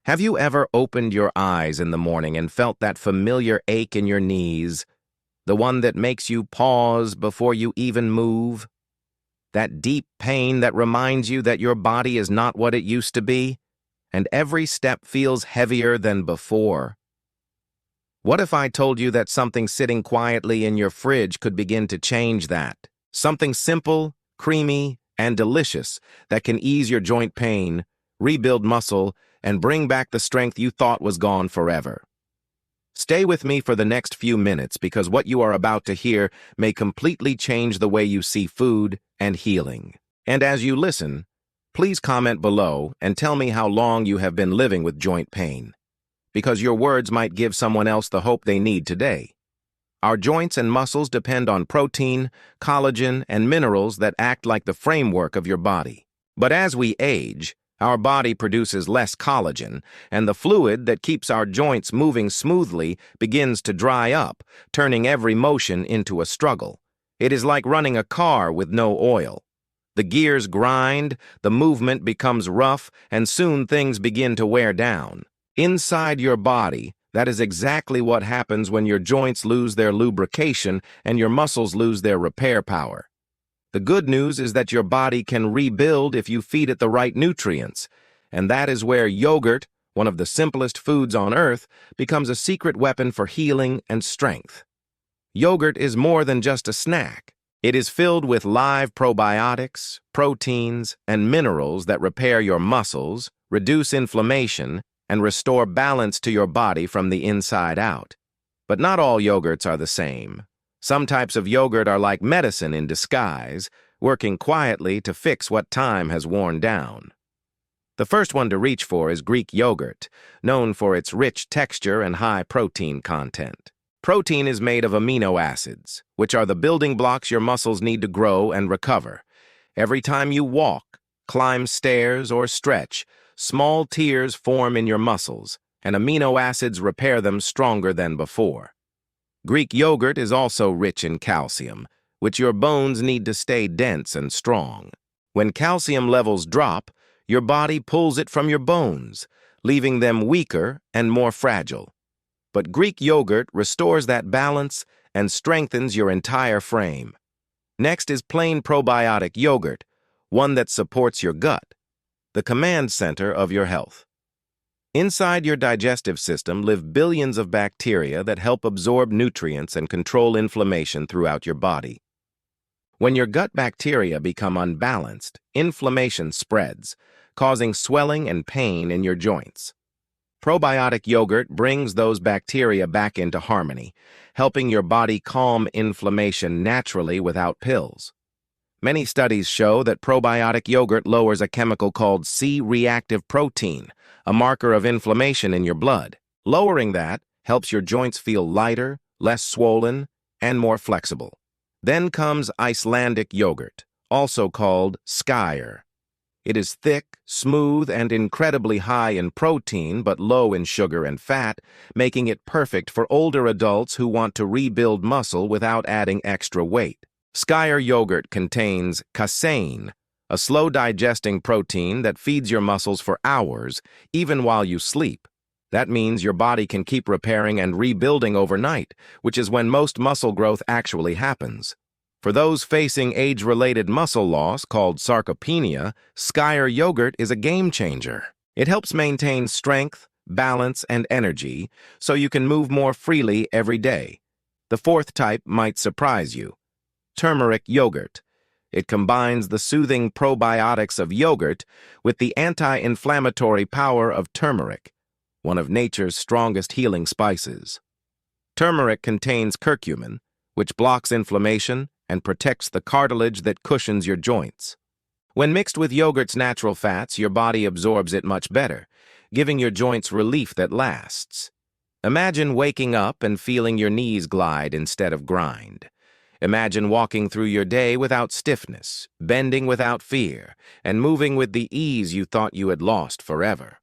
Have you ever opened your eyes in the morning and felt that familiar ache in your knees, the one that makes you pause before you even move? That deep pain that reminds you that your body is not what it used to be, and every step feels heavier than before? What if I told you that something sitting quietly in your fridge could begin to change that? Something simple, creamy, and delicious that can ease your joint pain, rebuild muscle, and bring back the strength you thought was gone forever. Stay with me for the next few minutes because what you are about to hear may completely change the way you see food and healing. And as you listen, please comment below and tell me how long you have been living with joint pain, because your words might give someone else the hope they need today. Our joints and muscles depend on protein, collagen, and minerals that act like the framework of your body. But as we age, our body produces less collagen, and the fluid that keeps our joints moving smoothly begins to dry up, turning every motion into a struggle. It is like running a car with no oil. The gears grind, the movement becomes rough, and soon things begin to wear down. Inside your body, that is exactly what happens when your joints lose their lubrication and your muscles lose their repair power. The good news is that your body can rebuild if you feed it the right nutrients, and that is where yogurt, one of the simplest foods on earth, becomes a secret weapon for healing and strength. Yogurt is more than just a snack. It is filled with live probiotics, proteins, and minerals that repair your muscles, reduce inflammation, and restore balance to your body from the inside out. But not all yogurts are the same. Some types of yogurt are like medicine in disguise, working quietly to fix what time has worn down. The first one to reach for is Greek yogurt, known for its rich texture and high protein content. Protein is made of amino acids, which are the building blocks your muscles need to grow and recover. Every time you walk, climb stairs, or stretch, small tears form in your muscles, and amino acids repair them stronger than before. Greek yogurt is also rich in calcium, which your bones need to stay dense and strong. When calcium levels drop, your body pulls it from your bones, leaving them weaker and more fragile. But Greek yogurt restores that balance and strengthens your entire frame. Next is plain probiotic yogurt, one that supports your gut, the command center of your health. Inside your digestive system live billions of bacteria that help absorb nutrients and control inflammation throughout your body. When your gut bacteria become unbalanced, inflammation spreads, causing swelling and pain in your joints. Probiotic yogurt brings those bacteria back into harmony, helping your body calm inflammation naturally without pills. Many studies show that probiotic yogurt lowers a chemical called C-reactive protein, a marker of inflammation in your blood. Lowering that helps your joints feel lighter, less swollen, and more flexible. Then comes Icelandic yogurt, also called skyr. It is thick, smooth, and incredibly high in protein but low in sugar and fat, making it perfect for older adults who want to rebuild muscle without adding extra weight. Skyr yogurt contains casein, a slow-digesting protein that feeds your muscles for hours, even while you sleep. That means your body can keep repairing and rebuilding overnight, which is when most muscle growth actually happens. For those facing age-related muscle loss, called sarcopenia, Skyr yogurt is a game-changer. It helps maintain strength, balance, and energy, so you can move more freely every day. The fourth type might surprise you. Turmeric yogurt. It combines the soothing probiotics of yogurt with the anti-inflammatory power of turmeric, one of nature's strongest healing spices. Turmeric contains curcumin, which blocks inflammation and protects the cartilage that cushions your joints. When mixed with yogurt's natural fats, your body absorbs it much better, giving your joints relief that lasts. Imagine waking up and feeling your knees glide instead of grind. Imagine walking through your day without stiffness, bending without fear, and moving with the ease you thought you had lost forever.